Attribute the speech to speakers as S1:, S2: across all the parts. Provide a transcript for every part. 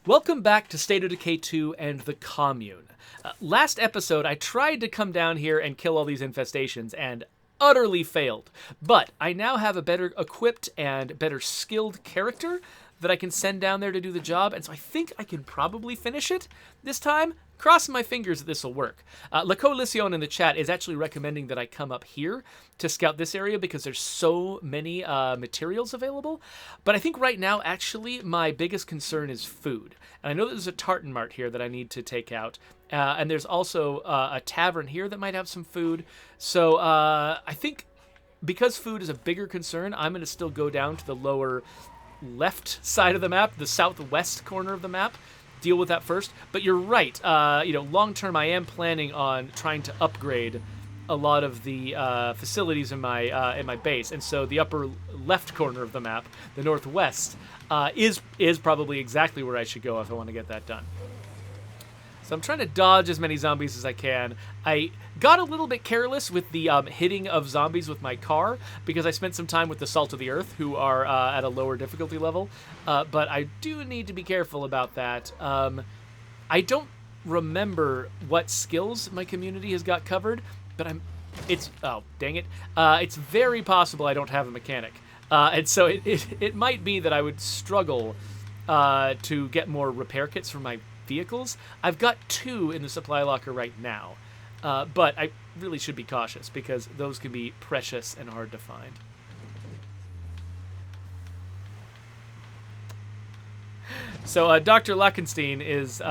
S1: Welcome back to State of Decay 2 and the Commune. Last episode, I tried to come down here and kill all these infestations and utterly failed. But I now have a better equipped and better skilled character that I can send down there to do the job, and so I think I can probably finish it this time. Crossing my fingers that this will work. La Coalition in the chat is actually recommending that I come up here to scout this area because there's so many materials available. But I think right now, actually, my biggest concern is food. And I know that there's a tartan mart here that I need to take out. And there's also a tavern here that might have some food. So I think because food is a bigger concern, I'm going to still go down to the lower left side of the map, the southwest corner of the map, deal with that first. But you're right. Long term, I am planning on trying to upgrade a lot of the facilities in my base, and so the upper left corner of the map, the northwest, is probably exactly where I should go if I want to get that done. So I'm trying to dodge as many zombies as I can. I got a little bit careless with the hitting of zombies with my car because I spent some time with the Salt of the Earth, who are at a lower difficulty level. But I do need to be careful about that. I don't remember what skills my community has got covered, but oh, dang it. It's very possible I don't have a mechanic. And so it might be that I would struggle to get more repair kits for my vehicles. I've got 2 in the supply locker right now, but I really should be cautious because those can be precious and hard to find. So Dr. Lackenstein is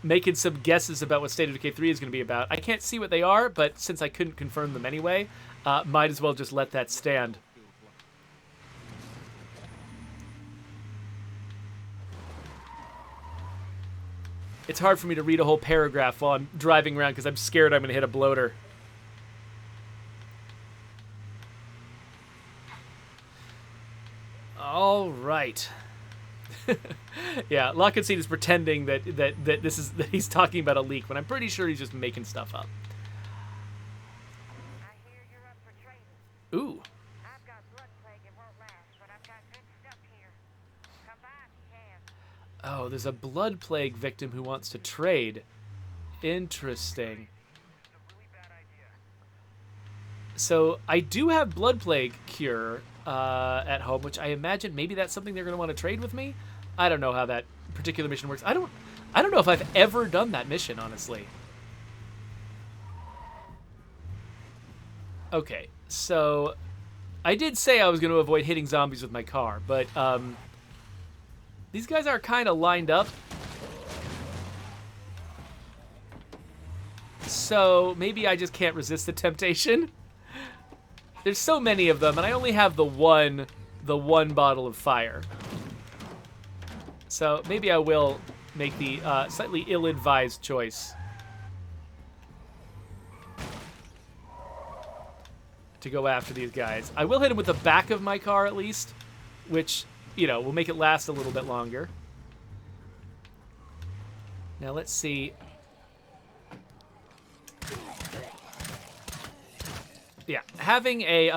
S1: making some guesses about what State of Decay 3 is going to be about. I can't see what they are, but since I couldn't confirm them anyway, might as well just let that stand. It's hard for me to read a whole paragraph while I'm driving around because I'm scared I'm going to hit a bloater. All right. Yeah, Lockenstein is pretending that he's talking about a leak when I'm pretty sure he's just making stuff up.
S2: I hear you're up for trading.
S1: Ooh.
S2: I've got blood plague and won't last, but I've got good stuff here. Come by if you can.
S1: Oh, there's a blood plague victim who wants to trade. Interesting. So I do have blood plague cure at home, which I imagine maybe that's something they're going to want to trade with me. I don't know how that particular mission works. I don't know if I've ever done that mission, honestly. Okay, so I did say I was going to avoid hitting zombies with my car, but these guys are kind of lined up. So maybe I just can't resist the temptation. There's so many of them, and I only have the one bottle of fire. So maybe I will make the slightly ill-advised choice to go after these guys. I will hit them with the back of my car at least, which, will make it last a little bit longer. Now let's see. Yeah, having a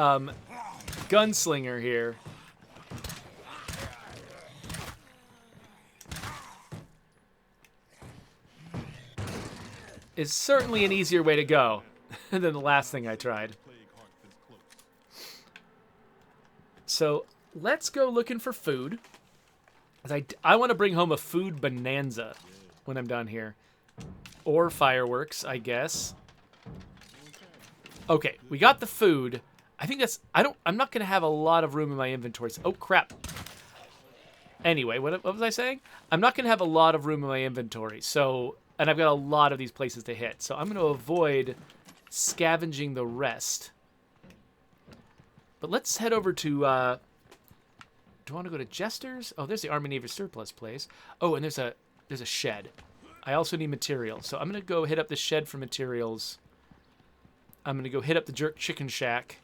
S1: gunslinger here is certainly an easier way to go than the last thing I tried. So let's go looking for food. I want to bring home a food bonanza when I'm done here. Or fireworks, I guess. Okay, we got the food. I think I'm not going to have a lot of room in my inventory. Oh, crap. Anyway, what was I saying? I'm not going to have a lot of room in my inventory. So, and I've got a lot of these places to hit. So I'm going to avoid scavenging the rest. But let's head over to, do I want to go to Jester's? Oh, there's the Army Navy surplus place. Oh, and there's a shed. I also need materials. So I'm going to go hit up the shed for materials. I'm going to go hit up the Jerk Chicken Shack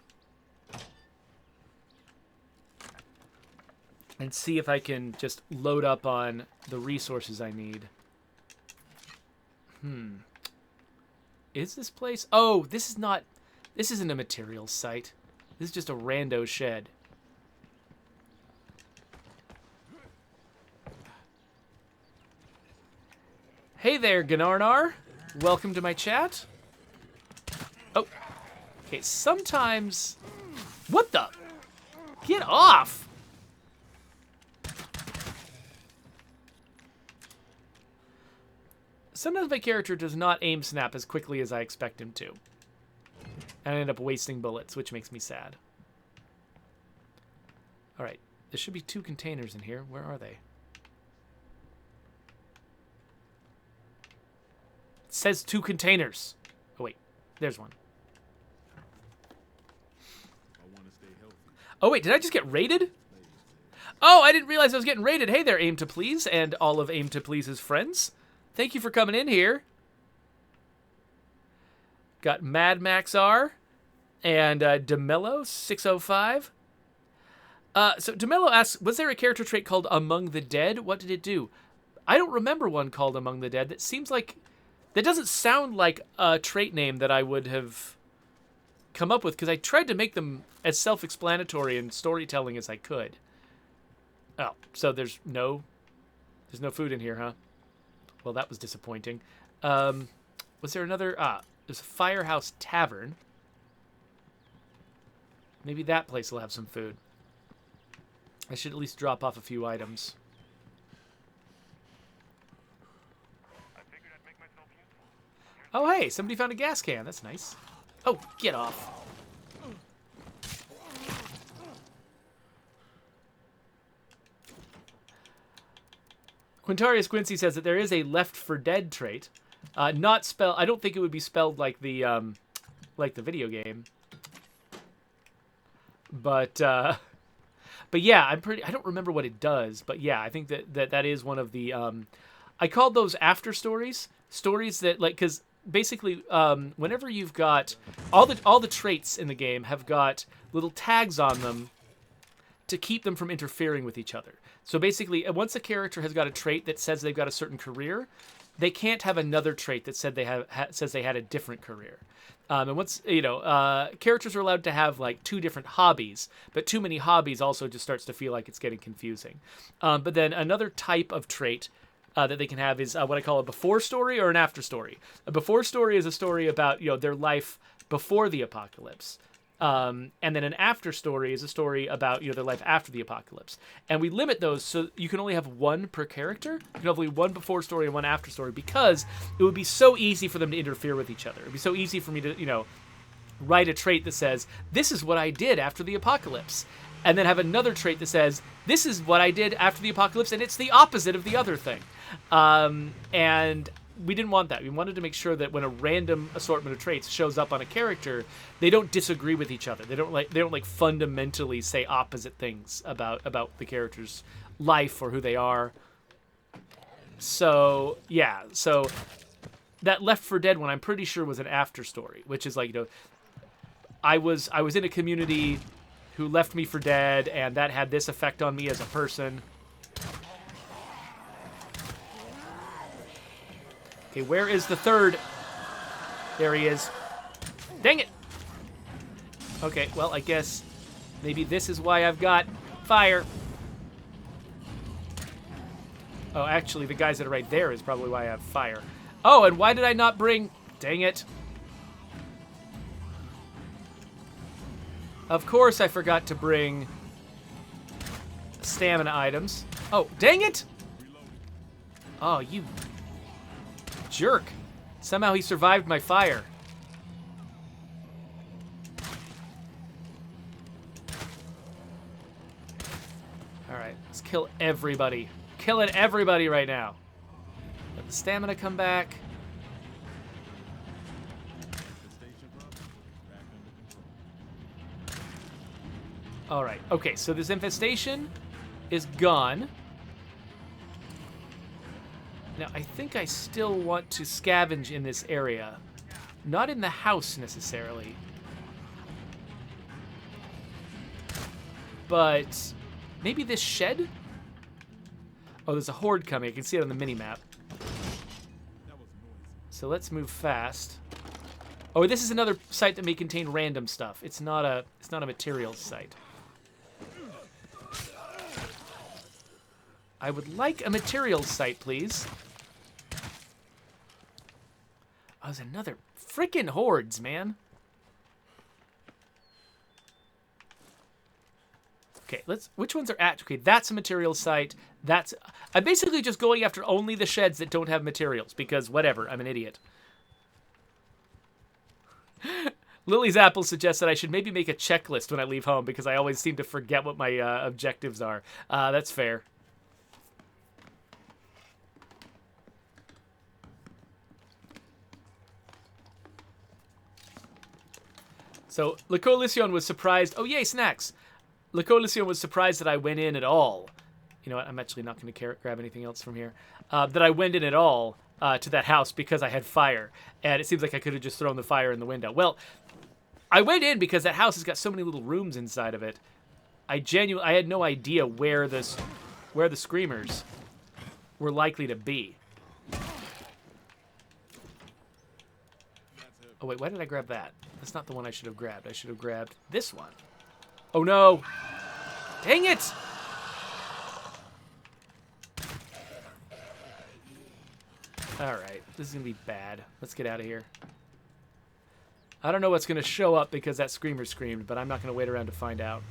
S1: and see if I can just load up on the resources I need. Is this place? Oh, this isn't a materials site. This is just a rando shed. Hey there, Gnarnar. Welcome to my chat. Oh. Okay, sometimes... What the? Get off! Sometimes my character does not aim snap as quickly as I expect him to. And I end up wasting bullets, which makes me sad. Alright, there should be 2 containers in here. Where are they? It says 2 containers. Oh, wait. There's one. Oh, wait. Did I just get raided? Oh, I didn't realize I was getting raided. Hey there, Aim to Please, and all of Aim to Please's friends. Thank you for coming in here. Got Mad Max R and DeMello 605. So DeMello asks, was there a character trait called Among the Dead? What did it do? I don't remember one called Among the Dead. That seems like... That doesn't sound like a trait name that I would have come up with, because I tried to make them as self-explanatory and storytelling as I could. Oh, so there's no food in here, huh? Well, that was disappointing. Was there another... there's a Firehouse Tavern. Maybe that place will have some food. I should at least drop off a few items. Oh, hey, somebody found a gas can. That's nice. Oh, get off. Quintarius Quincy says that there is a Left 4 Dead trait. Not spelled... I don't think it would be spelled like the video game. But yeah, I don't remember what it does, but yeah, I think that is one of the... I called those after stories. Stories that, like, because basically, whenever you've got... All the traits in the game have got little tags on them to keep them from interfering with each other. So basically, once a character has got a trait that says they've got a certain career, they can't have another trait that said says they had a different career. And once, characters are allowed to have like 2 different hobbies, but too many hobbies also just starts to feel like it's getting confusing. But then another type of trait that they can have is what I call a before story or an after story. A before story is a story about, their life before the apocalypse. And then an after story is a story about, their life after the apocalypse. And we limit those so you can only have 1 per character. You can have only 1 before story and 1 after story, because it would be so easy for them to interfere with each other. It would be so easy for me to, write a trait that says, this is what I did after the apocalypse. And then have another trait that says, this is what I did after the apocalypse, and it's the opposite of the other thing. And we didn't want that. We wanted to make sure that when a random assortment of traits shows up on a character, they don't disagree with each other. They don't fundamentally say opposite things about the character's life or who they are. So yeah, so that Left 4 Dead one, I'm pretty sure was an after story, which is like, I was in a community who left me for dead, and that had this effect on me as a person. Okay, where is the 3rd? There he is. Dang it! Okay, well, I guess maybe this is why I've got fire. Oh, actually, the guys that are right there is probably why I have fire. Oh, and why did I not bring... Dang it. Of course I forgot to bring stamina items. Oh, dang it! Oh, you jerk. Somehow he survived my fire. Alright, let's kill everybody. Killing everybody right now. Let the stamina come back. Alright, okay, so this infestation is gone. Now, I think I still want to scavenge in this area. Not in the house, necessarily. But maybe this shed? Oh, there's a horde coming. I can see it on the mini-map. So let's move fast. Oh, this is another site that may contain random stuff. It's not a materials site. I would like a materials site, please. there's another freaking hordes, man. Okay, which ones are at? Okay, that's a material site. I'm basically just going after only the sheds that don't have materials because whatever, I'm an idiot. Lily's Apple suggests that I should maybe make a checklist when I leave home because I always seem to forget what my objectives are. That's fair. So, Le Coalition was surprised. Oh, yay, snacks. Le Coalition was surprised that I went in at all. You know what? I'm actually not going to grab anything else from here. That I went in at all to that house because I had fire. And it seems like I could have just thrown the fire in the window. Well, I went in because that house has got so many little rooms inside of it. I had no idea where the screamers were likely to be. Oh, wait, why did I grab that? That's not the one I should have grabbed. I should have grabbed this one. Oh, no. Dang it! All right, this is going to be bad. Let's get out of here. I don't know what's going to show up because that screamer screamed, but I'm not going to wait around to find out.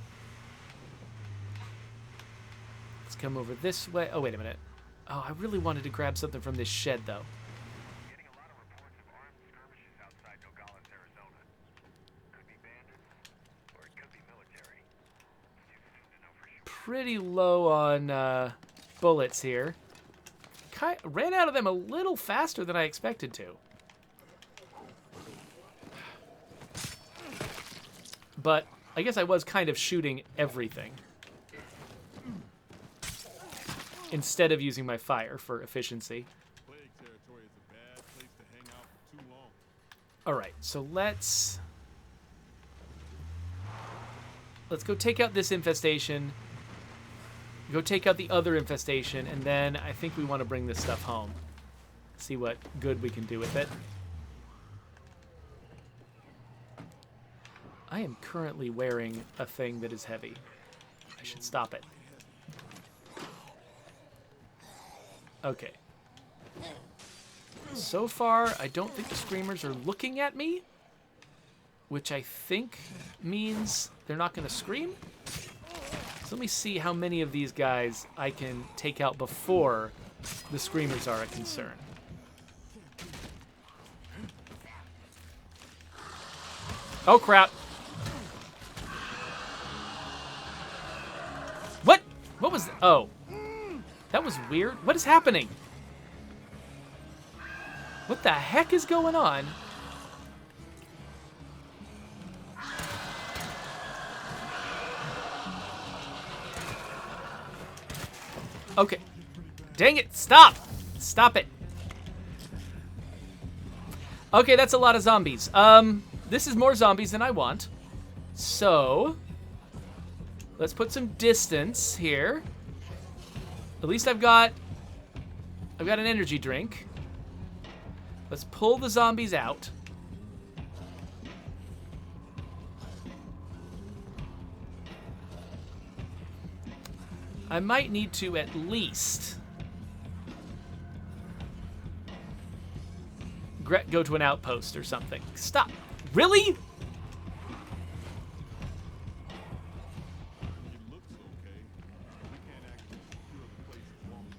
S1: Let's come over this way. Oh, wait a minute. Oh, I really wanted to grab something from this shed, though. Pretty low on bullets here. Ran out of them a little faster than I expected to. But I guess I was kind of shooting everything instead of using my fire for efficiency. All right, so let's go take out this infestation. Go take out the other infestation, and then I think we want to bring this stuff home. See what good we can do with it. I am currently wearing a thing that is heavy. I should stop it. Okay. So far, I don't think the screamers are looking at me, which I think means they're not going to scream. So let me see how many of these guys I can take out before the screamers are a concern. Oh, crap. What? What was... Oh. That was weird. What is happening? What the heck is going on? Okay. Dang it. Stop. Stop it. Okay, that's a lot of zombies. This is more zombies than I want. So, let's put some distance here. At least I've got an energy drink. Let's pull the zombies out. I might need to at least go to an outpost or something. Stop. Really?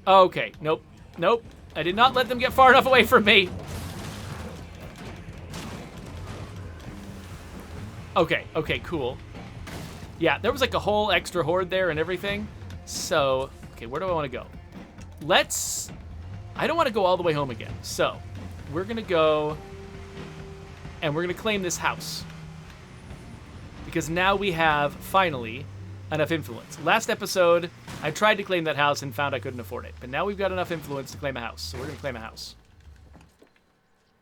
S1: Okay. Nope. Nope. I did not let them get far enough away from me. Okay. Okay, cool. Yeah, there was like a whole extra horde there and everything. So, okay, where do I want to go? I don't want to go all the way home again. So, we're going to go and we're going to claim this house. Because now we have, finally, enough influence. Last episode, I tried to claim that house and found I couldn't afford it. But now we've got enough influence to claim a house. So we're going to claim a house.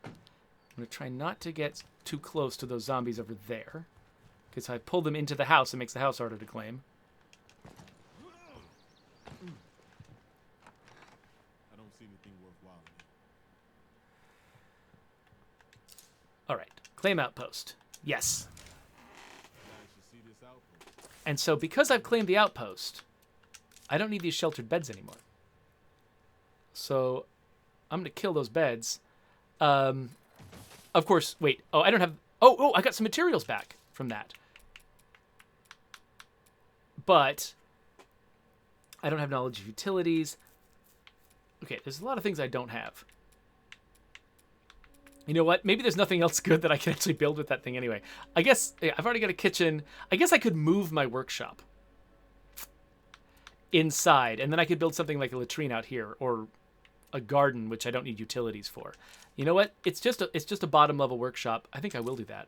S1: I'm going to try not to get too close to those zombies over there. Because if I pull them into the house, it makes the house harder to claim. All right, claim outpost. Yes. And so because I've claimed the outpost, I don't need these sheltered beds anymore. So I'm going to kill those beds. Of course, wait. Oh, I don't have... Oh, I got some materials back from that. But I don't have knowledge of utilities. Okay, there's a lot of things I don't have. You know what? Maybe there's nothing else good that I can actually build with that thing anyway. I guess I've already got a kitchen. I guess I could move my workshop inside, and then I could build something like a latrine out here, or a garden, which I don't need utilities for. You know what? It's just a bottom level workshop. I think I will do that.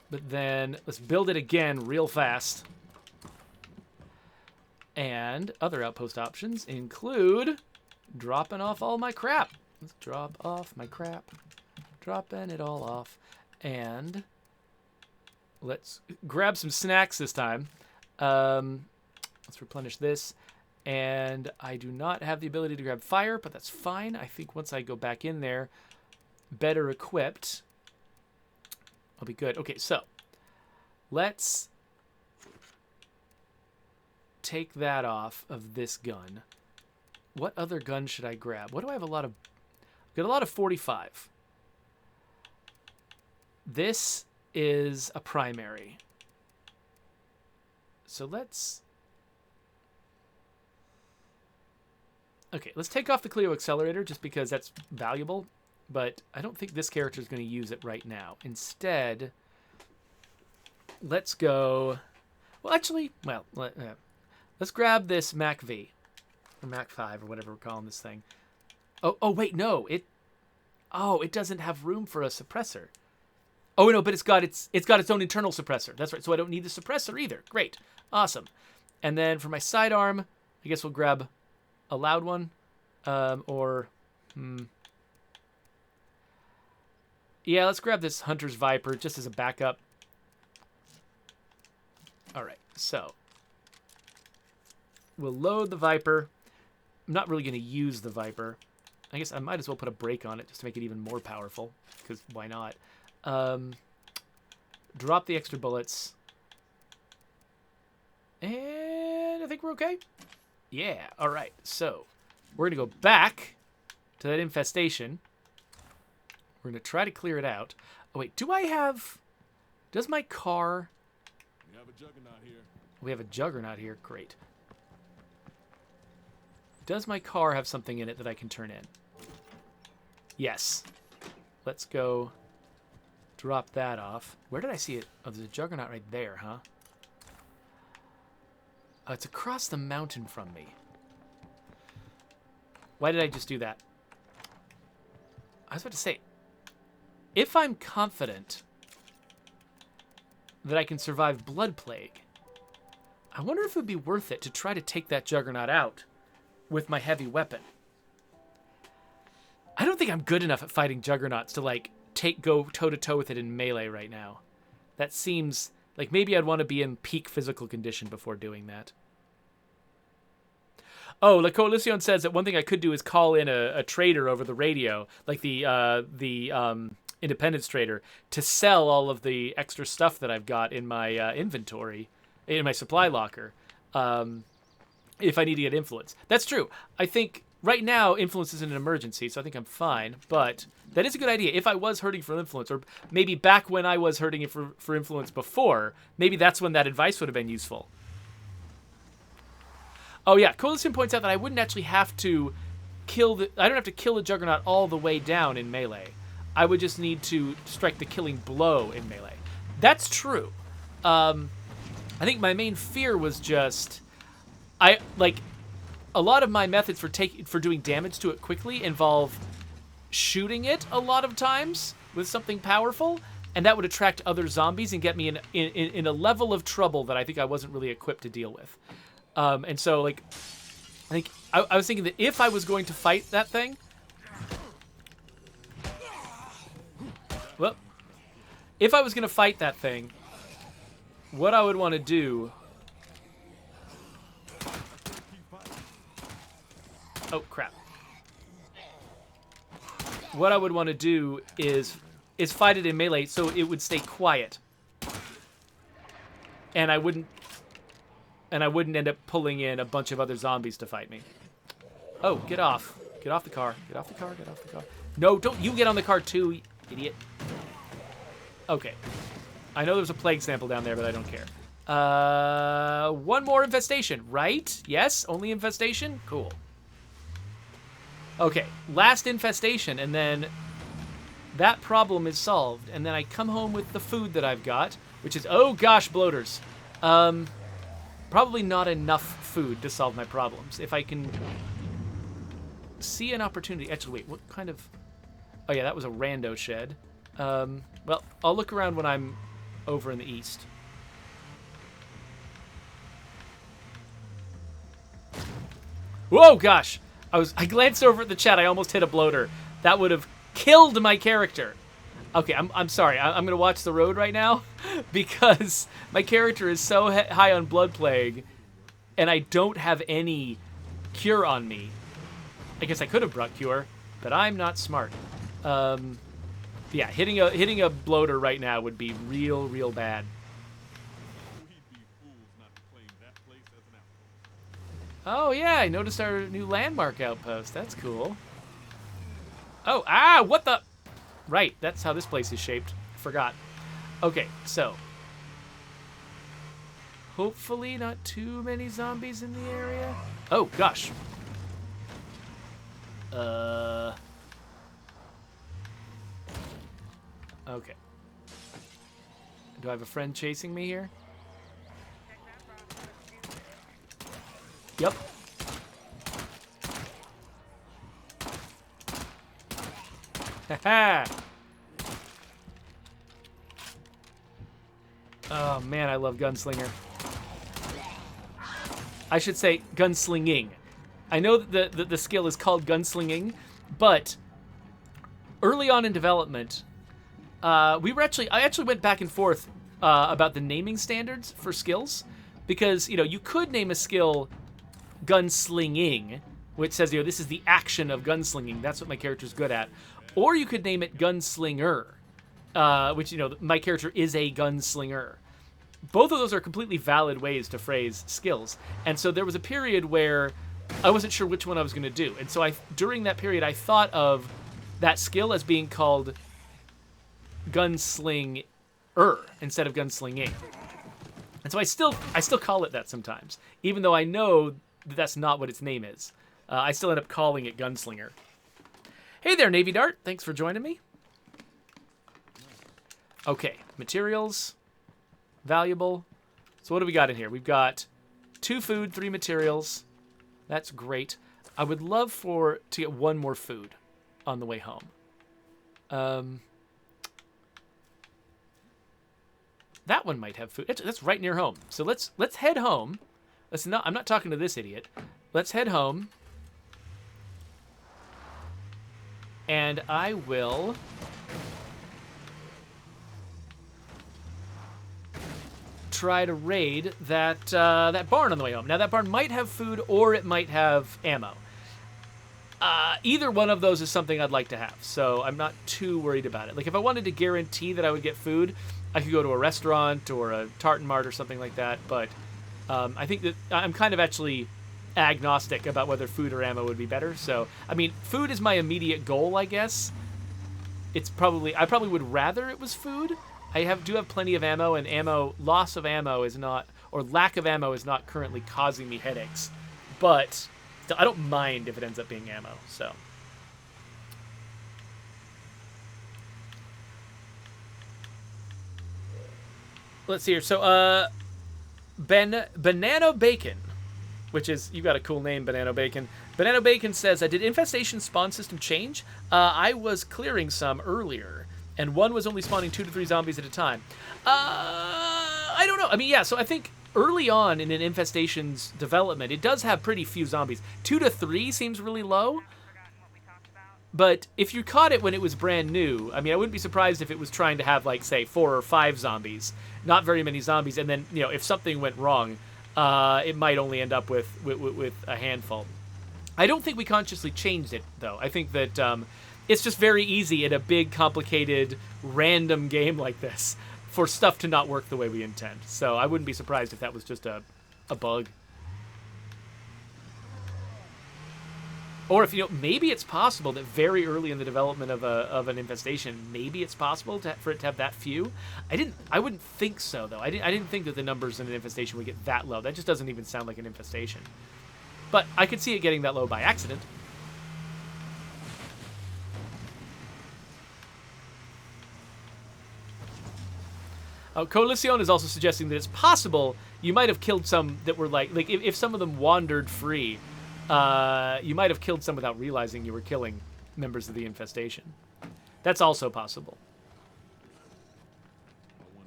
S1: But then let's build it again real fast. And other outpost options include dropping off all my crap. Let's drop off my crap. Dropping it all off. And let's grab some snacks this time. Let's replenish this. And I do not have the ability to grab fire, but that's fine. I think once I go back in there, better equipped, I'll be good. Okay, so let's take that off of this gun. What other gun should I grab? What do I have a lot of? I've got a lot of 45. This is a primary. So let's... Okay, let's take off the Clio accelerator just because that's valuable, but I don't think this character is going to use it right now. Instead, let's go... Well, actually, let's grab this Mac V, or Mac 5, or whatever we're calling this thing. Oh, wait, no, it doesn't have room for a suppressor. Oh no, but it's got its own internal suppressor. That's right. So I don't need the suppressor either. Great, awesome. And then for my sidearm, I guess we'll grab a loud one, yeah, let's grab this Hunter's Viper just as a backup. All right, so we'll load the Viper. I'm not really going to use the Viper. I guess I might as well put a brake on it just to make it even more powerful, because why not? Drop the extra bullets. And I think we're okay. Yeah, all right. So we're going to go back to that infestation. We're going to try to clear it out. Oh, wait, does my car...
S3: We have a juggernaut here.
S1: We have a juggernaut here. Great. Does my car have something in it that I can turn in? Yes. Let's go drop that off. Where did I see it? Oh, there's a juggernaut right there, huh? Oh, it's across the mountain from me. Why did I just do that? I was about to say, if I'm confident that I can survive Blood Plague, I wonder if it would be worth it to try to take that juggernaut out with my heavy weapon. I don't think I'm good enough at fighting juggernauts to, like, go toe-to-toe with it in melee right now. That seems like maybe I'd want to be in peak physical condition before doing that. Oh, La Coalition says that one thing I could do is call in a trader over the radio, like the Independence trader, to sell all of the extra stuff that I've got in my inventory, in my supply locker, if I need to get influence. That's true. I think right now influence isn't an emergency, so I think I'm fine, but that is a good idea. If I was hurting for influence, or maybe back when I was hurting for influence before, maybe that's when that advice would have been useful. Oh yeah, Coalition points out that I wouldn't actually have to I don't have to kill the Juggernaut all the way down in melee. I would just need to strike the killing blow in melee. That's true. I think my main fear was just, a lot of my methods for doing damage to it quickly involve shooting it a lot of times with something powerful, and that would attract other zombies and get me in a level of trouble that I think I wasn't really equipped to deal with. And so, like, I think I was thinking that if I was going to fight that thing, well, if I was going to fight that thing, what I would want to do... Oh, crap. What I would want to do is fight it in melee so it would stay quiet. And I wouldn't end up pulling in a bunch of other zombies to fight me. Oh, get off. Get off the car. Get off the car. Get off the car. No, don't you get on the car too, idiot. Okay. I know there's a plague sample down there, but I don't care. One more infestation, right? Yes, only infestation? Cool. Okay, last infestation, and then that problem is solved. And then I come home with the food that I've got, which is, oh gosh, bloaters. Probably not enough food to solve my problems. If I can see an opportunity. Actually, wait, what kind of... Oh yeah, that was a rando shed. Well, I'll look around when I'm over in the east. Whoa, gosh! I glanced over at the chat. I almost hit a bloater. That would have killed my character. Okay, I'm sorry. I'm gonna watch the road right now because my character is so high on blood plague, and I don't have any cure on me. I guess I could have brought cure, but I'm not smart. Yeah, hitting a bloater right now would be real bad.
S3: We'd be fools not to claim that place as an outpost.
S1: Oh yeah, I noticed our new landmark outpost. That's cool. Oh, what the? Right, that's how this place is shaped. Forgot. Okay, so hopefully not too many zombies in the area. Oh gosh. Okay. Do I have a friend chasing me here? Yep. Haha. Oh man, I love gunslinger. I should say gunslinging. I know that the skill is called gunslinging, but early on in development, I actually went back and forth about the naming standards for skills, because you could name a skill gunslinging, which says this is the action of gunslinging. That's what my character's good at, or you could name it gunslinger, which my character is a gunslinger. Both of those are completely valid ways to phrase skills, and so there was a period where I wasn't sure which one I was going to do, and so during that period I thought of that skill as being called gunslinger instead of gunslinging. And so I still call it that sometimes, even though I know that that's not what its name is. I still end up calling it gunslinger. Hey there, Navy Dart. Thanks for joining me. Okay, materials, valuable. So what do we got in here? We've got 2 food, 3 materials. That's great. I would love to get 1 more food on the way home. That one might have food. That's right near home. So let's head home. I'm not talking to this idiot. Let's head home. And I will try to raid that barn on the way home. Now that barn might have food or it might have ammo. Either one of those is something I'd like to have, so I'm not too worried about it. Like if I wanted to guarantee that I would get food, I could go to a restaurant or a Tartan Mart or something like that, but I think that I'm kind of actually agnostic about whether food or ammo would be better. So, I mean, food is my immediate goal, I guess. I probably would rather it was food. I do have plenty of ammo, and loss of ammo is not, or lack of ammo is not currently causing me headaches. But I don't mind if it ends up being ammo, so. Let's see here. So, Banana Bacon, which is, you got a cool name, Banana Bacon. Banana Bacon says, did Infestation spawn system change? I was clearing some earlier, and one was only spawning 2 to 3 zombies at a time. I don't know. I mean, yeah, so I think early on in an Infestation's development, it does have pretty few zombies. 2 to 3 seems really low. But if you caught it when it was brand new, I mean, I wouldn't be surprised if it was trying to have, like, say, 4 or 5 zombies. Not very many zombies, and then, if something went wrong, it might only end up with a handful. I don't think we consciously changed it, though. I think that it's just very easy in a big, complicated, random game like this for stuff to not work the way we intend. So I wouldn't be surprised if that was just a bug. Or if, maybe it's possible that very early in the development of an infestation, maybe it's possible for it to have that few. I wouldn't think so, though. I didn't think that the numbers in an infestation would get that low. That just doesn't even sound like an infestation. But I could see it getting that low by accident. Coalition is also suggesting that it's possible you might have killed some that were like if some of them wandered free, you might have killed some without realizing you were killing members of the infestation. That's also possible.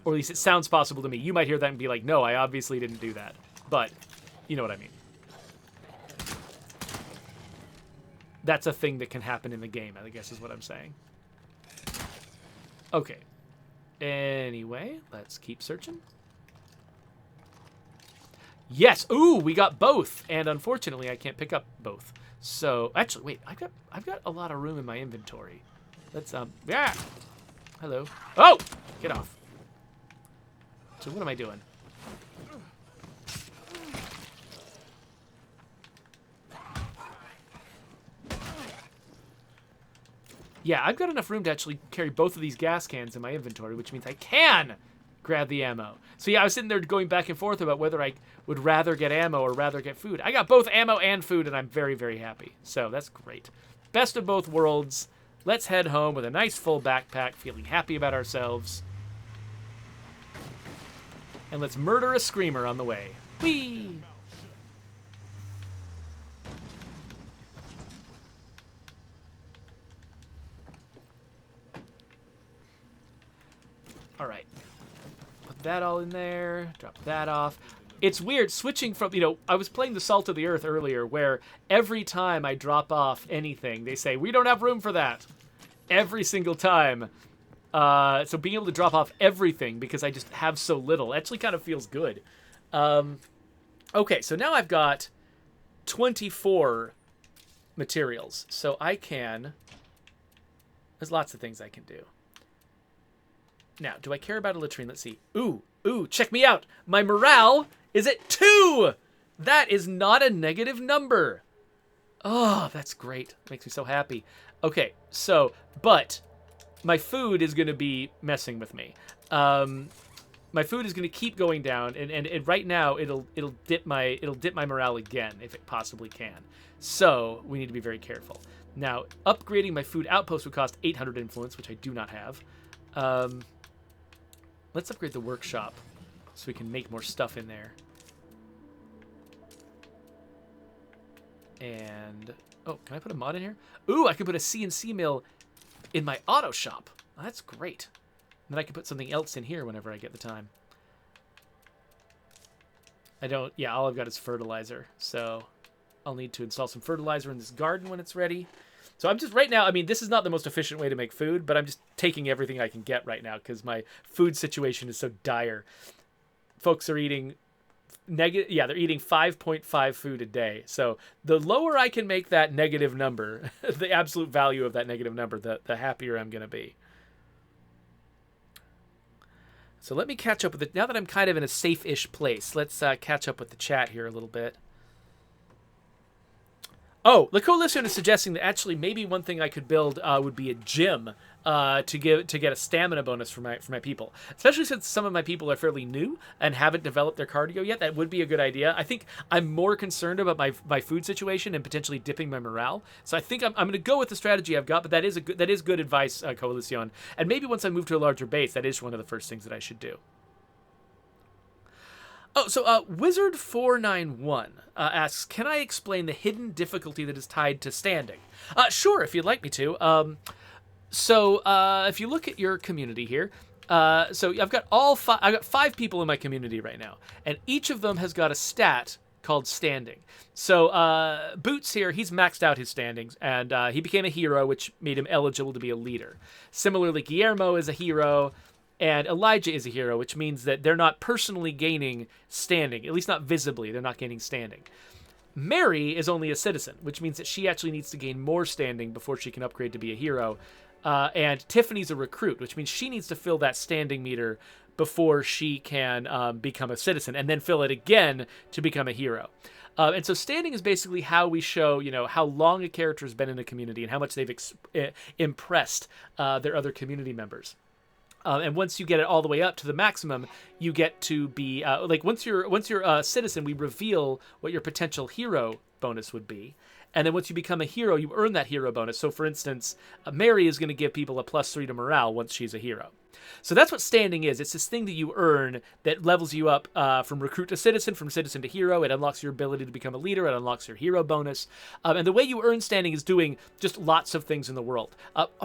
S1: Or at least it sounds possible to me. You might hear that and be like, no, I obviously didn't do that. But you know what I mean. That's a thing that can happen in the game, I guess is what I'm saying. Okay. Anyway, let's keep searching. Yes. Ooh, we got both. And unfortunately, I can't pick up both. So, actually, wait. I've got a lot of room in my inventory. Let's yeah. Hello. Oh, get off. So what am I doing? Yeah, I've got enough room to actually carry both of these gas cans in my inventory, which means I can grab the ammo. So yeah, I was sitting there going back and forth about whether I would rather get ammo or rather get food. I got both ammo and food, and I'm very, very happy. So that's great. Best of both worlds. Let's head home with a nice full backpack, feeling happy about ourselves. And let's murder a screamer on the way. Whee! All right. Put that all in there. Drop that off. It's weird switching from, I was playing the Salt of the Earth earlier where every time I drop off anything, they say, we don't have room for that. Every single time. So being able to drop off everything because I just have so little actually kind of feels good. Okay, so now I've got 24 materials. So I can... There's lots of things I can do. Now, do I care about a latrine? Let's see. Ooh, check me out. My morale is at 2. That is not a negative number. Oh, that's great. Makes me so happy. Okay, so, but my food is going to be messing with me. My food is going to keep going down, and right now it'll dip my morale again if it possibly can. So we need to be very careful. Now, upgrading my food outpost would cost 800 influence, which I do not have. Let's upgrade the workshop so we can make more stuff in there. And, oh, can I put a mod in here? Ooh, I can put a CNC mill in my auto shop. Oh, that's great. And then I can put something else in here whenever I get the time. All I've got is fertilizer. So I'll need to install some fertilizer in this garden when it's ready. So I'm just, right now, I mean, this is not the most efficient way to make food, but I'm just taking everything I can get right now because my food situation is so dire. Folks are eating they're eating 5.5 food a day. So the lower I can make that negative number, the absolute value of that negative number, the happier I'm going to be. So let me catch up with it. Now that I'm kind of in a safe-ish place, let's catch up with the chat here a little bit. Oh, the Coalition is suggesting that actually maybe one thing I could build would be a gym to get a stamina bonus for my people. Especially since some of my people are fairly new and haven't developed their cardio yet. That would be a good idea. I think I'm more concerned about my food situation and potentially dipping my morale. So I think I'm going to go with the strategy I've got. But that is good advice, Coalition. And maybe once I move to a larger base, that is one of the first things that I should do. Oh, so Wizard491 asks, can I explain the hidden difficulty that is tied to standing? Sure, if you'd like me to. So if you look at your community here, so I've got I've got 5 people in my community right now, and each of them has got a stat called standing. So Boots here, he's maxed out his standings, and he became a hero, which made him eligible to be a leader. Similarly, Guillermo is a hero. And Elijah is a hero, which means that they're not personally gaining standing, at least not visibly. They're not gaining standing. Mary is only a citizen, which means that she actually needs to gain more standing before she can upgrade to be a hero. And Tiffany's a recruit, which means she needs to fill that standing meter before she can become a citizen, and then fill it again to become a hero. And so standing is basically how we show, how long a character has been in a community and how much they've impressed their other community members. And once you get it all the way up to the maximum, you get to be once you're a citizen, we reveal what your potential hero bonus would be. And then once you become a hero, you earn that hero bonus. So for instance, Mary is going to give people a +3 to morale once she's a hero. So that's what standing is. It's this thing that you earn that levels you up from recruit to citizen, from citizen to hero. It unlocks your ability to become a leader. It unlocks your hero bonus. And the way you earn standing is doing just lots of things in the world.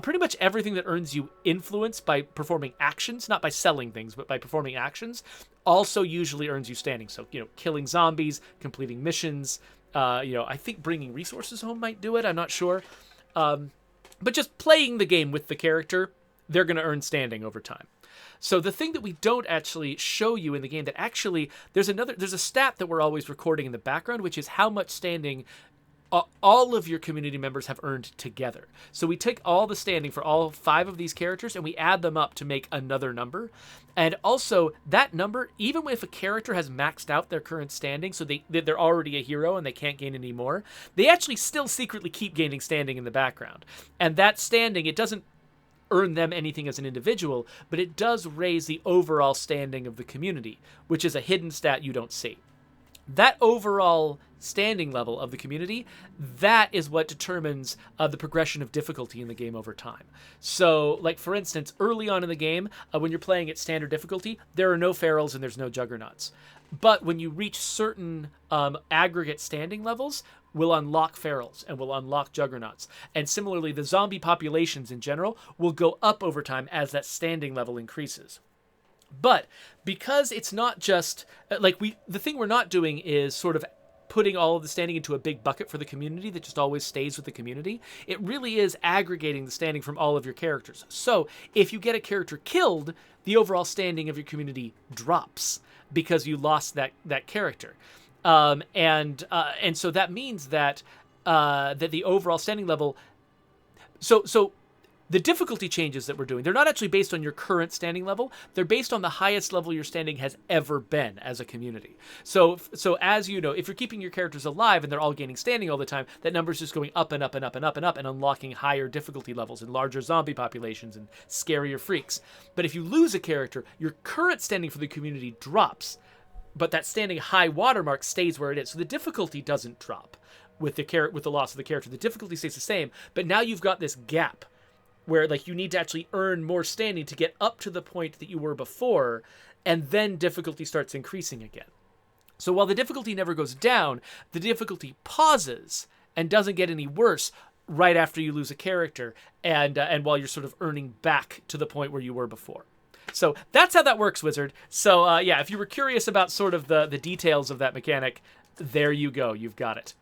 S1: Pretty much everything that earns you influence by performing actions, not by selling things, but by performing actions, also usually earns you standing. So, killing zombies, completing missions, I think bringing resources home might do it. I'm not sure. But just playing the game with the character, they're going to earn standing over time. So the thing that we don't actually show you in the game that actually there's a stat that we're always recording in the background, which is how much standing all of your community members have earned together. So we take all the standing for all 5 of these characters and we add them up to make another number. And also that number, even if a character has maxed out their current standing, so they're already a hero and they can't gain any more, they actually still secretly keep gaining standing in the background. And that standing, it doesn't earn them anything as an individual, but it does raise the overall standing of the community, which is a hidden stat you don't see. That overall standing level of the community, that is what determines the progression of difficulty in the game over time. So, like for instance, early on in the game, when you're playing at standard difficulty, there are no ferals and there's no juggernauts. But when you reach certain aggregate standing levels, will unlock ferals and will unlock juggernauts. And similarly, the zombie populations in general will go up over time as that standing level increases. But because it's not just the thing we're not doing is sort of putting all of the standing into a big bucket for the community that just always stays with the community. It really is aggregating the standing from all of your characters. So if you get a character killed, the overall standing of your community drops because you lost that character. And so that means that the overall standing level. So the difficulty changes that we're doing, they're not actually based on your current standing level. They're based on the highest level your standing has ever been as a community. So as you know, if you're keeping your characters alive and they're all gaining standing all the time, that number's just going up and up and up and up and up and unlocking higher difficulty levels and larger zombie populations and scarier freaks. But if you lose a character, your current standing for the community drops, but that standing high watermark stays where it is. So the difficulty doesn't drop with the loss of the character. The difficulty stays the same, but now you've got this gap where you need to actually earn more standing to get up to the point that you were before, and then difficulty starts increasing again. So while the difficulty never goes down, the difficulty pauses and doesn't get any worse right after you lose a character, and while you're sort of earning back to the point where you were before. So that's how that works, Wizard. So if you were curious about sort of the details of that mechanic, there you go. You've got it.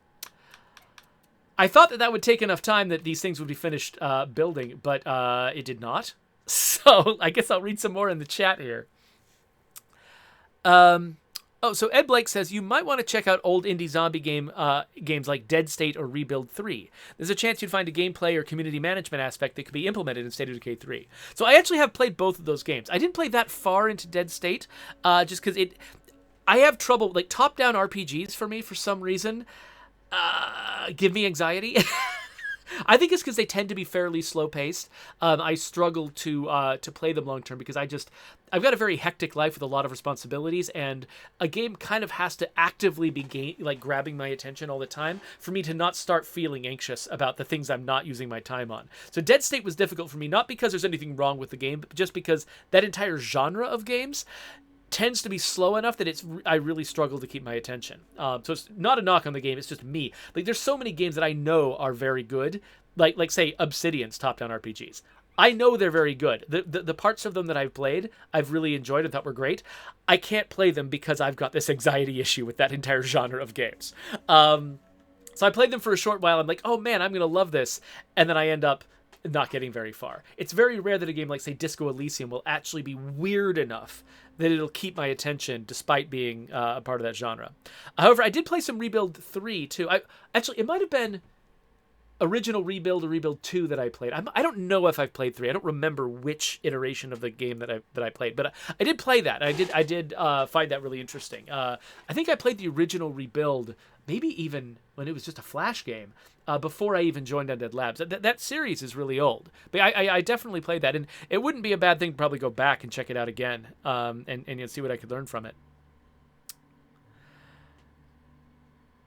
S1: I thought that would take enough time that these things would be finished building, but it did not. So I guess I'll read some more in the chat here. So Ed Blake says, you might want to check out old indie zombie games like Dead State or Rebuild 3. There's a chance you'd find a gameplay or community management aspect that could be implemented in State of Decay 3. So I actually have played both of those games. I didn't play that far into Dead State, just because I have trouble, top-down RPGs for me, for some reason, give me anxiety. I think it's because they tend to be fairly slow-paced. I struggle to play them long-term because I've got a very hectic life with a lot of responsibilities, and a game kind of has to actively be grabbing my attention all the time for me to not start feeling anxious about the things I'm not using my time on. So Dead State was difficult for me, not because there's anything wrong with the game, but just because that entire genre of games tends to be slow enough that I really struggle to keep my attention. So it's not a knock on the game, it's just me. There's so many games that I know are very good, like say Obsidian's top-down RPGs. I know they're very good. The parts of them that I've played, I've really enjoyed and thought were great. I can't play them because I've got this anxiety issue with that entire genre of games. So I played them for a short while. I'm like, oh man, I'm going to love this. And then I end up not getting very far. It's very rare that a game like, say, Disco Elysium will actually be weird enough that it'll keep my attention despite being a part of that genre. However, I did play some Rebuild 3 too. It might have been original Rebuild or Rebuild 2 that I played. I don't know if I've played 3. I don't remember which iteration of the game that I played, but I did play that. I did find that really interesting. I think I played the original Rebuild, maybe even when it was just a Flash game, before I even joined Undead Labs. That series is really old, but I definitely played that, and it wouldn't be a bad thing to probably go back and check it out again, and see what I could learn from it.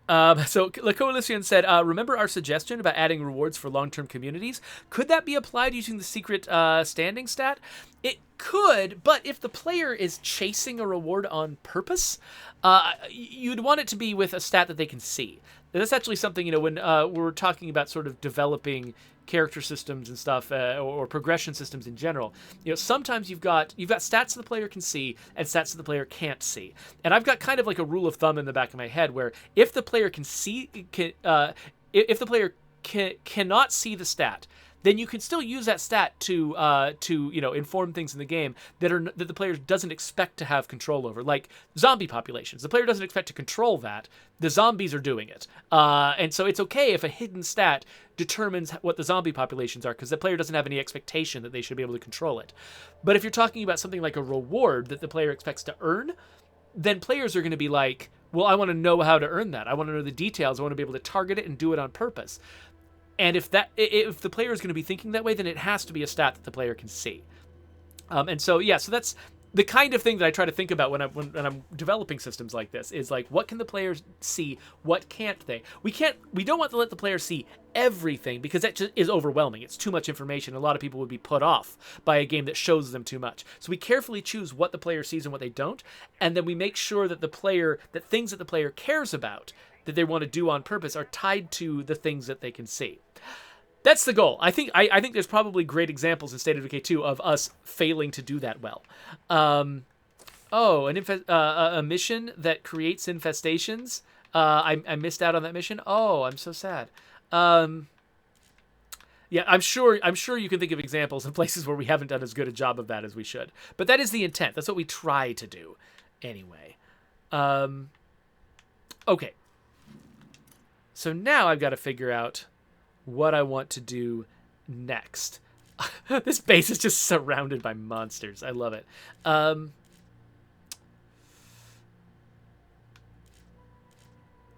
S1: So La Coalition said, remember our suggestion about adding rewards for long-term communities? Could that be applied using the secret standing stat? It could, but if the player is chasing a reward on purpose, you'd want it to be with a stat that they can see. That's actually something, when we're talking about sort of developing character systems and stuff, or progression systems in general. Sometimes you've got stats the player can see and stats that the player can't see. And I've got kind of like a rule of thumb in the back of my head where if the player if the player cannot see the stat, then you can still use that stat to inform things in the game that the player doesn't expect to have control over, like zombie populations. The player doesn't expect to control that. The zombies are doing it, and so it's okay if a hidden stat determines what the zombie populations are, because the player doesn't have any expectation that they should be able to control it. But if you're talking about something like a reward that the player expects to earn, then players are going to be like, well, I want to know how to earn that. I want to know the details. I want to be able to target it and do it on purpose. And if the player is going to be thinking that way, then it has to be a stat that the player can see. So that's the kind of thing that I try to think about when I'm developing systems like this, is like, what can the players see? What can't they? We don't want to let the player see everything, because that just is overwhelming. It's too much information. A lot of people would be put off by a game that shows them too much. So we carefully choose what the player sees and what they don't. And then we make sure that that things that the player cares about, that they want to do on purpose, are tied to the things that they can see. That's the goal. I think there's probably great examples in State of Decay 2 of us failing to do that well. A mission that creates infestations. I missed out on that mission. Oh, I'm so sad. I'm sure you can think of examples of places where we haven't done as good a job of that as we should. But that is the intent. That's what we try to do, anyway. Okay. So now I've got to figure out what I want to do next. This base is just surrounded by monsters. I love it.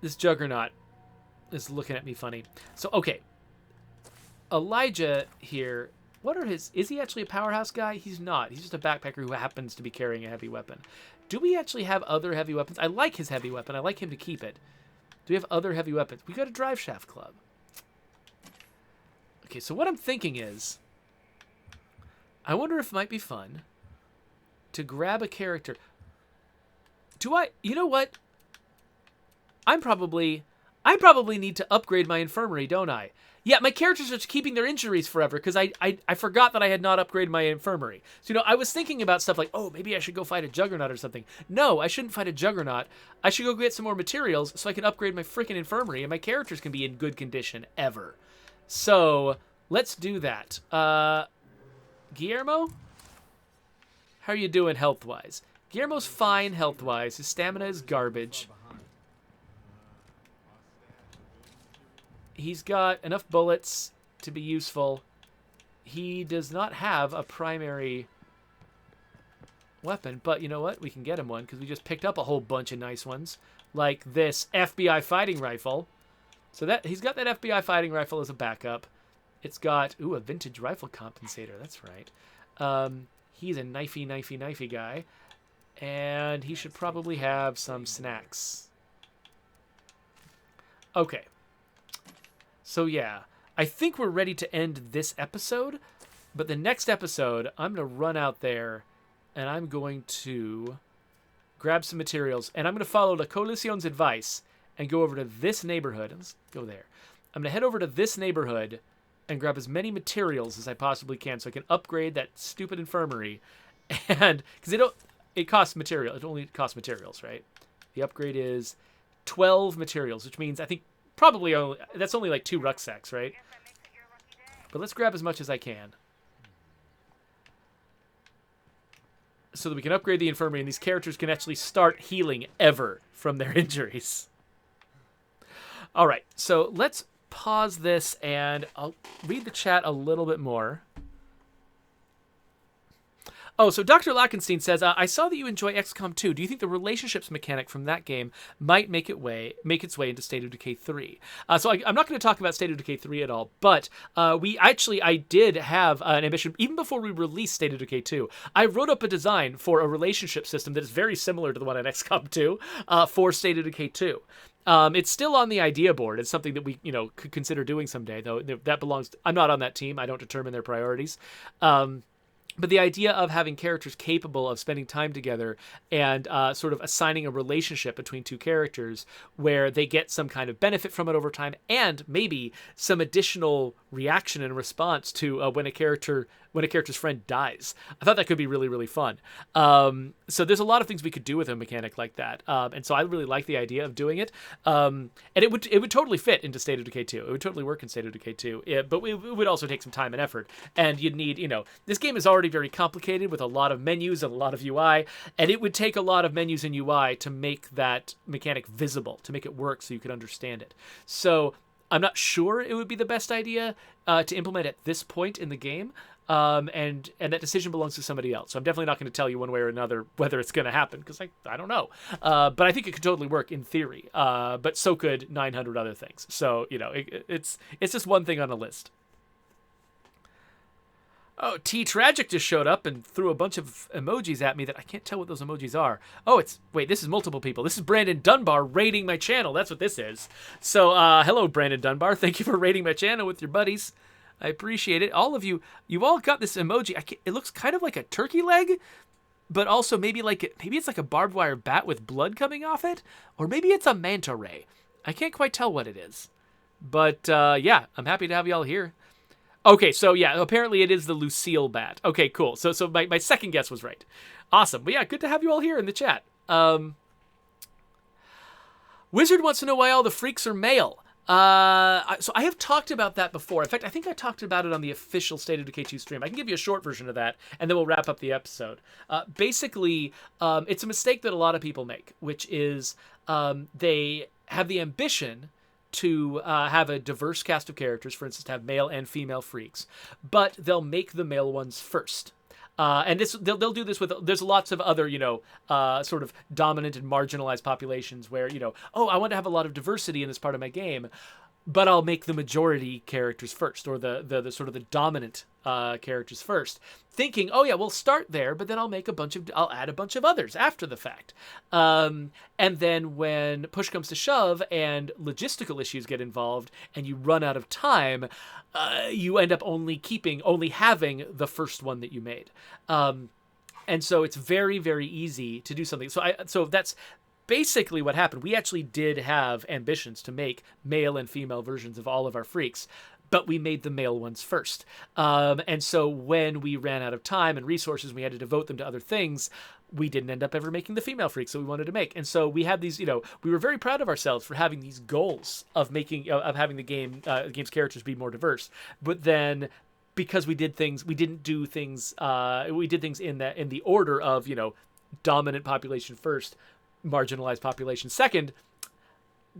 S1: This Juggernaut is looking at me funny. So, okay. Elijah here, is he actually a powerhouse guy? He's not. He's just a backpacker who happens to be carrying a heavy weapon. Do we actually have other heavy weapons? I like his heavy weapon. I like him to keep it. Do we have other heavy weapons? We got a drive shaft club. Okay, so what I'm thinking is, I wonder if it might be fun to grab a character. You know what? I probably need to upgrade my infirmary, don't I? Yeah, my characters are keeping their injuries forever because I forgot that I had not upgraded my infirmary. So, I was thinking about stuff like, oh, maybe I should go fight a Juggernaut or something. No, I shouldn't fight a Juggernaut. I should go get some more materials so I can upgrade my freaking infirmary and my characters can be in good condition ever. So, let's do that. Guillermo? How are you doing health-wise? Guillermo's fine health-wise. His stamina is garbage. He's got enough bullets to be useful. He does not have a primary weapon, but you know what? We can get him one because we just picked up a whole bunch of nice ones, like this FBI fighting rifle. So that he's got that FBI fighting rifle as a backup. It's got a vintage rifle compensator. That's right. He's a knifey guy, and he should probably have some snacks. Okay. So yeah, I think we're ready to end this episode, but the next episode, I'm going to run out there, and I'm going to grab some materials, and I'm going to follow La Coalición's advice and go over to this neighborhood. Let's go there. I'm going to head over to this neighborhood and grab as many materials as I possibly can so I can upgrade that stupid infirmary, and because it costs material. It only costs materials, right? The upgrade is 12 materials, which means I think that's only like 2 rucksacks, right? But let's grab as much as I can so that we can upgrade the infirmary and these characters can actually start healing ever from their injuries. All right, so let's pause this and I'll read the chat a little bit more. Oh, so Dr. Lackenstein says, I saw that you enjoy XCOM 2. Do you think the relationships mechanic from that game might make its way into State of Decay 3? So I'm not going to talk about State of Decay 3 at all, but I did have an ambition, even before we released State of Decay 2. I wrote up a design for a relationship system that is very similar to the one in XCOM 2 for State of Decay 2. It's still on the idea board. It's something that we, could consider doing someday, though that belongs I'm not on that team. I don't determine their priorities. But the idea of having characters capable of spending time together and sort of assigning a relationship between two characters where they get some kind of benefit from it over time and maybe some additional reaction and response to when a character's friend dies. I thought that could be really, really fun. So there's a lot of things we could do with a mechanic like that. And so I really like the idea of doing it. And it would totally fit into State of Decay 2. It would totally work in State of Decay 2. But it would also take some time and effort. And you'd need, this game is already very complicated with a lot of menus and a lot of UI. And it would take a lot of menus and UI to make that mechanic visible, to make it work so you could understand it. So I'm not sure it would be the best idea to implement at this point in the game. And that decision belongs to somebody else. So I'm definitely not going to tell you one way or another whether it's going to happen, because I don't know. But I think it could totally work in theory. But so could 900 other things. So, it's just one thing on a list. Oh, T Tragic just showed up and threw a bunch of emojis at me that I can't tell what those emojis are. Oh, wait, this is multiple people. This is Brandon Dunbar raiding my channel. That's what this is. So, hello, Brandon Dunbar. Thank you for raiding my channel with your buddies. I appreciate it. All of you all got this emoji. It looks kind of like a turkey leg, but also maybe it's like a barbed wire bat with blood coming off it, or maybe it's a manta ray. I can't quite tell what it is. But, yeah, I'm happy to have you all here. Okay, so yeah, apparently it is the Lucille bat. Okay, cool. So my second guess was right. Awesome. But yeah, good to have you all here in the chat. Wizard wants to know why all the freaks are male. So I have talked about that before. In fact, I think I talked about it on the official State of Decay 2 stream. I can give you a short version of that, and then we'll wrap up the episode. Basically, it's a mistake that a lot of people make, which is they have the ambition to have a diverse cast of characters, for instance, to have male and female freaks, but they'll make the male ones first. And they'll do this with, there's lots of other, sort of dominant and marginalized populations where, I want to have a lot of diversity in this part of my game, but I'll make the majority characters first, or the sort of the dominant characters first, thinking, oh yeah, we'll start there, but then I'll add a bunch of others after the fact. And then when push comes to shove and logistical issues get involved and you run out of time, you end up only having the first one that you made. And so it's very, very easy to do something. So that's basically what happened. We actually did have ambitions to make male and female versions of all of our freaks, but we made the male ones first. And so when we ran out of time and resources, we had to devote them to other things, we didn't end up ever making the female freaks that we wanted to make. And so we had these, we were very proud of ourselves for having these goals of having the game's characters be more diverse. But then, because we did things in the order of, dominant population first, marginalized population second,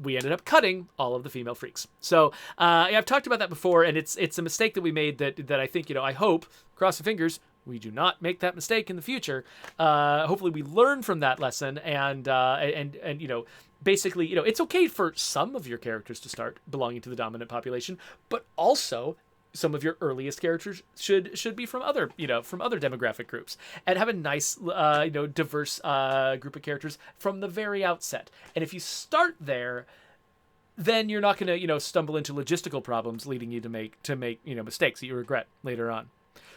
S1: we ended up cutting all of the female freaks. So I've talked about that before, and it's a mistake that we made that I think, I hope, cross the fingers, we do not make that mistake in the future. Hopefully we learn from that lesson and basically, it's okay for some of your characters to start belonging to the dominant population, but also some of your earliest characters should be from other demographic groups, and have a nice, diverse group of characters from the very outset. And if you start there, then you're not going to, stumble into logistical problems leading you to make mistakes that you regret later on.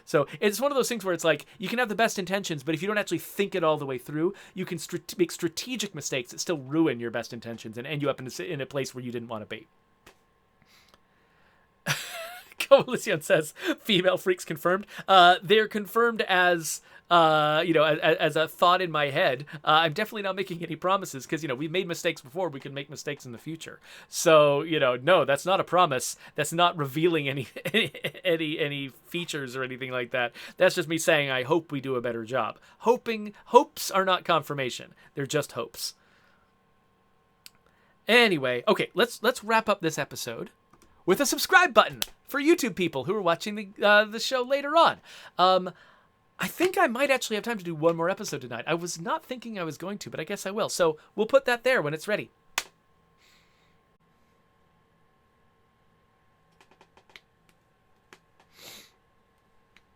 S1: So it's one of those things where it's like, you can have the best intentions, but if you don't actually think it all the way through, you can make strategic mistakes that still ruin your best intentions and end you up in a place where you didn't want to be. Coalition says female freaks confirmed. They're confirmed as a thought in my head. I'm definitely not making any promises because we've made mistakes before. We can make mistakes in the future. So no, that's not a promise. That's not revealing any features or anything like that. That's just me saying I hope we do a better job. Hopes are not confirmation. They're just hopes. Anyway, okay, let's wrap up this episode with a subscribe button for YouTube people who are watching the show later on. I think I might actually have time to do one more episode tonight. I was not thinking I was going to, but I guess I will. So we'll put that there when it's ready.